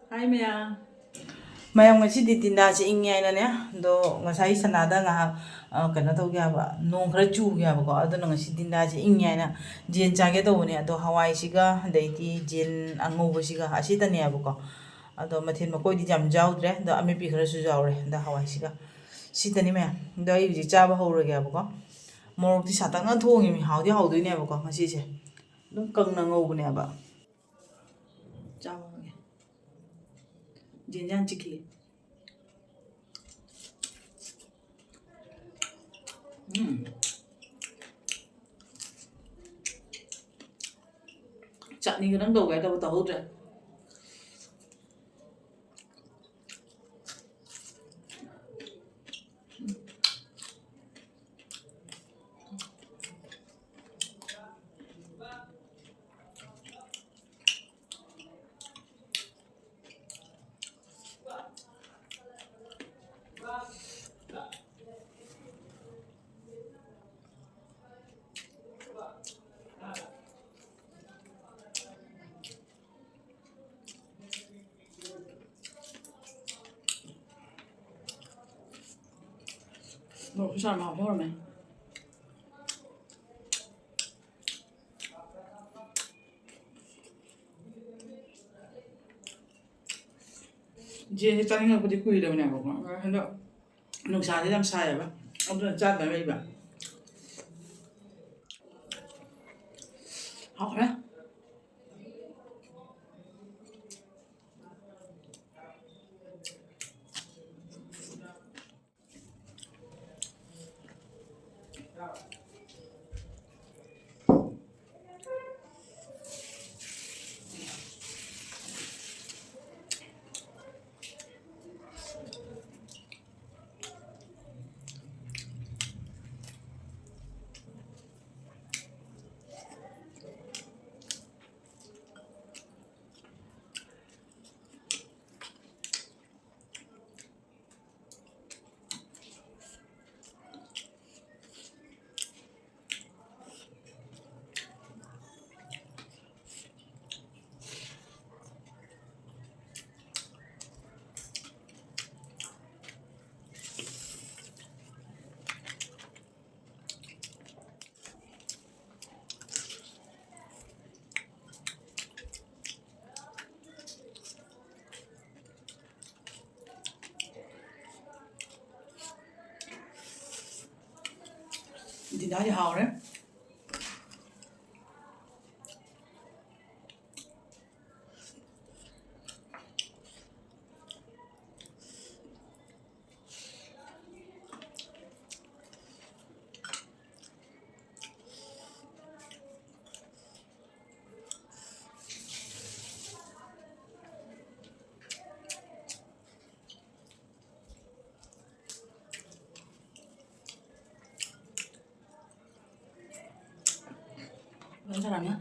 Hai Maya. ꯃꯌꯥꯝ ꯉꯁꯤꯗꯤ ꯇꯤꯟꯗꯥꯁꯤ ꯏꯪꯉꯦ ꯍꯥꯏꯅꯅꯦ ꯑꯗꯣ ꯉꯁꯥꯏ ꯁꯅꯥꯗ ꯉꯥꯏꯍꯥꯛ ꯀꯩꯅꯣ ꯇꯧꯒꯦ ꯍꯥꯏꯕ ꯅꯣꯡ ꯈꯔ ꯆꯨꯒꯦ ꯍꯥꯏꯕꯀꯣ ꯑꯗꯨꯅ ꯉꯁꯤ ꯇꯤꯟꯗꯥꯁꯤ ꯏꯪꯉꯦ ꯍꯥꯏꯅ ꯖꯦꯟ ꯆꯥꯒꯦ ꯇꯧꯕꯅꯦ ꯑꯗꯣ ꯍꯋꯥꯏꯁꯤꯒ ꯑꯗꯩꯗꯤ ꯖꯦꯟ ꯑꯉꯧꯕꯁꯤꯒ ꯑꯁꯤꯇꯅꯦꯕꯀꯣ ꯑꯗꯣ ꯃꯊꯦꯜ ꯃꯀꯣꯏꯗꯤ ꯌꯥꯝ ꯌꯥꯎꯗ꯭ꯔꯦ ꯑꯗꯣ ꯑꯃꯦꯠꯄꯤ ꯈꯔꯁꯨ ꯌꯥꯎꯔꯦ ꯑꯗ ꯍꯋꯥꯏꯁꯤꯒ ꯁꯤꯇꯅꯤ ꯃꯌꯥꯝ ꯑꯗꯣ ꯑꯩ ꯍꯧꯖꯤꯛ ꯆꯥꯕ ꯍꯧꯔꯒꯦꯕꯀꯣ ꯃꯣꯔꯣꯛꯇꯤ ꯁꯥꯇꯛꯅ ꯊꯣꯡꯉꯤꯃꯤ ꯍꯥꯎꯗꯤ ꯍꯥꯎꯗꯣꯏꯅꯦꯕꯀꯣ ꯉꯁꯤꯁꯦ ꯑꯗꯨꯝ ꯀꯪꯅ ꯉꯧꯕꯅꯦꯕ ꯆꯥꯕ ꯍꯧꯔꯒꯦ ꯖꯦꯟꯖꯥꯟ ꯆꯤꯛꯈꯤ ꯆꯠꯅꯤ ꯈꯤꯇꯪ ꯇꯧꯒꯦ ꯍꯥꯏ ꯇꯧꯍꯧꯗ꯭ꯔꯦ ꯃꯣꯔꯣꯛꯁꯨ ꯆꯥꯔ ꯍꯥꯎꯗꯤ ꯍꯧꯔꯝꯃꯦ ꯖꯦꯟꯁꯦ ꯆꯥꯅꯤꯡꯉꯛꯄꯗꯤ ꯀꯨꯏꯔꯕꯅꯦꯕꯀꯣ ꯍꯟꯗꯛ ꯅꯨꯡꯁꯥꯁꯦ ꯌꯥꯝ ꯁꯥꯏꯌꯦꯕ ꯑꯗꯨꯅ ꯆꯥꯗꯅ ꯂꯩꯕ ꯍꯥꯎꯔꯦ ꯇꯤꯟꯗꯥꯗꯤ ꯍꯥꯎꯔꯦ 그런 사람이야?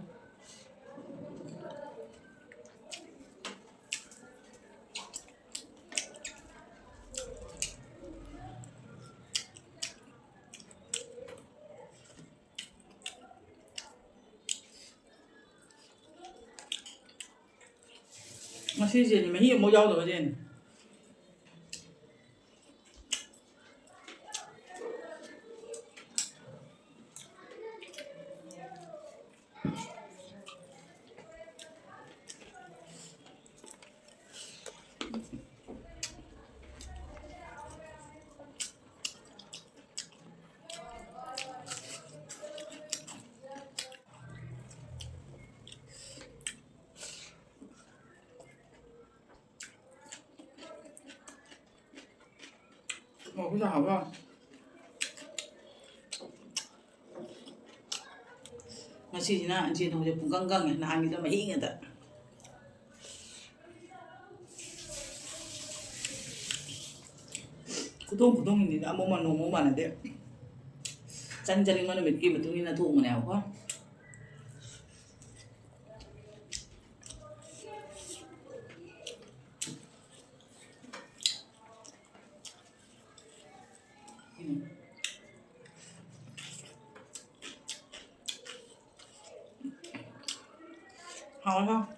ꯉꯁꯤꯁꯦ ꯃꯍꯤ ꯑꯃꯨꯛ ꯌꯥꯎꯗꯕꯁꯦ 그냥 하고 ꯉꯁꯤꯁꯤꯅ ꯏꯆꯦ ꯊꯣꯡꯁꯦ ꯄꯨꯡꯀꯪ ꯀꯪꯉꯦ ꯅꯍꯥꯟꯒꯤꯗ ꯃꯍꯤ ꯉꯥꯛꯇ ꯈꯨꯊꯣꯡ ꯈꯨꯊꯣꯡꯒꯤꯅꯤꯗ ꯑꯃꯨꯛ ꯅꯣꯡꯃ ꯃꯥꯟꯅꯗꯦ ꯆꯥꯅꯤꯡ ꯆꯥꯅꯤꯡꯕ ꯅꯨꯃꯤꯠꯀꯤ ꯃꯇꯨꯡ ꯏꯟꯅ ꯊꯣꯡꯕꯅꯦꯕꯀꯣ 하와가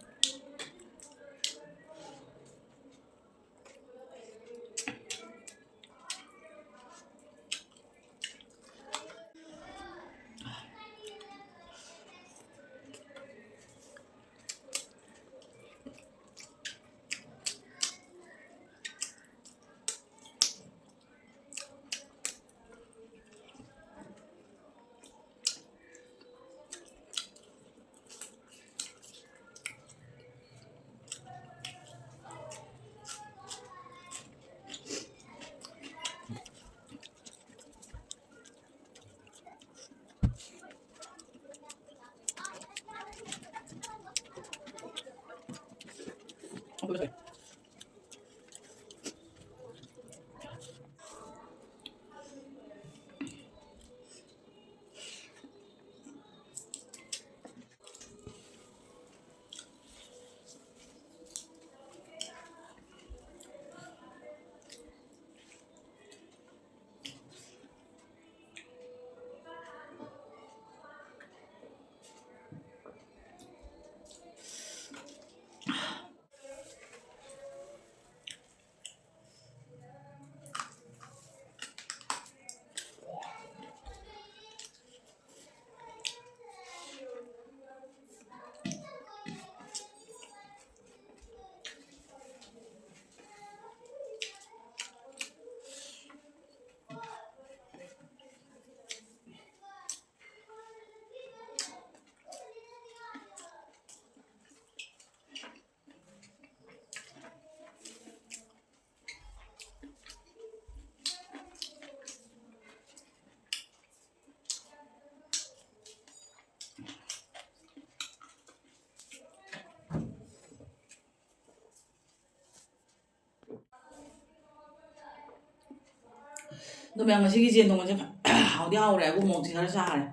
ꯑꯗꯣ ꯃꯌꯥꯝ ꯉꯁꯤꯒꯤ ꯖꯦꯟ ꯊꯣꯡꯕꯁꯦ ꯍꯥꯎꯗꯤ ꯍꯥꯎꯔꯦ ꯍꯥꯏꯕꯨ ꯃꯣꯔꯣꯛꯁꯦ ꯈꯔ ꯆꯥꯔꯦ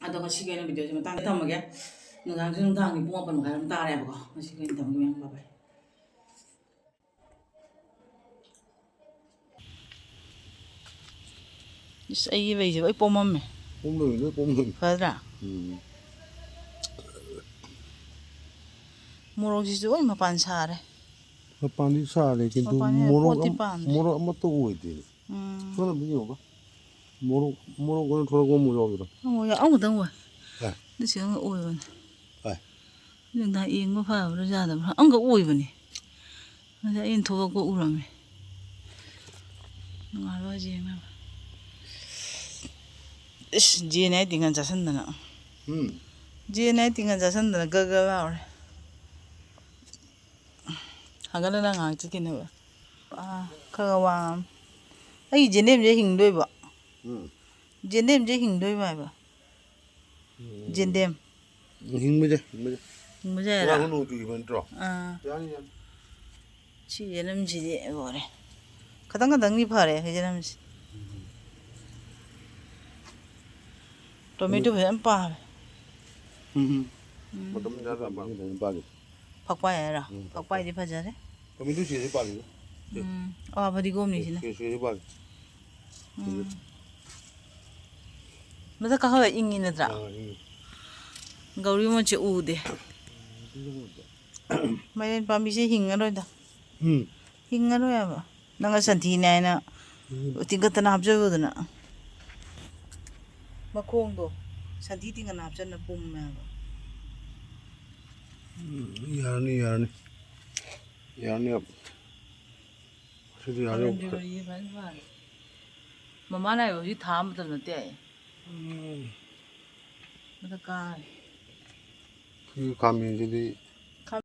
ꯑꯗꯣ ꯉꯁꯤꯒꯤ ꯑꯣꯏꯅ ꯚꯤꯗꯤꯑꯣꯁꯦ ꯃꯇꯥꯡꯗ ꯊꯝꯃꯒꯦ ꯅꯨꯡꯗꯥꯡꯁꯨ ꯅꯨꯡꯗꯥꯡꯒꯤ ꯄꯨꯡ 8 ꯃꯈꯥꯏ ꯑꯗꯨꯝ ꯇꯥꯔꯦꯕꯀꯣ ꯉꯁꯤꯒꯤ ꯑꯣꯏꯅ ꯊꯝꯃꯒꯦ ꯃꯌꯥꯝ ꯕꯥꯏ ꯕꯥꯏ 이스 ꯑꯩꯒꯤ ꯂꯩꯁꯦ ꯂꯣꯏ ꯄꯣꯝꯃꯝꯃꯦ ꯐꯗ꯭ꯔꯥ 모록지도 ꯂꯣꯏ ꯃꯄꯥꯟ ꯁꯥꯔꯦ ꯃꯄꯥꯟꯗꯤ ꯁꯥꯔꯦ ꯀꯤꯟꯇꯨ 모록 ꯑꯃꯠꯇ ꯑꯣꯏꯗꯦ ꯁꯣꯅ ꯕꯤꯌꯣꯕ 모록 ꯑꯣꯏꯅ ꯊꯣꯔꯛꯄ ꯃꯨ ꯌꯥꯎꯗ꯭ꯔꯣ 아무것도 안 근데 지금 오이번 근데 나 이거 봐버려 자다 안가 오이번이 근데 인 도박고 우라며 알아지 마 지네 띵한 자선다나 지네 띵한 자선다나 가가와 하가는 안 찍기네 아 가가와 아이 제넴제 힝도이바 제넴제 힝도이바 봐 젠뎀 힝무제 라고는 어디 이번도 치제넴지디 뭐래 가당가당이 파래 제넴지 토마토 한 파. 맞다 맞다 맞다 빨리. 박바야라. 박바이디 파자래. 토마토 시에 빨리. 아 바디곰니시네. 시에 빨리. 맞아 가하 잉이네더라. 가우리 뭐지 우데. 마이는 밤이시 힝어로다. 힝어로야 봐. 나가 산티나이나 띵가타나 합저거드나. 마콩도 산티 띵가나 합전나 뿜면. 야니. 저기 야니. 마마나 여기 다음부터 넣대. 맞아 가. 그 가면 이제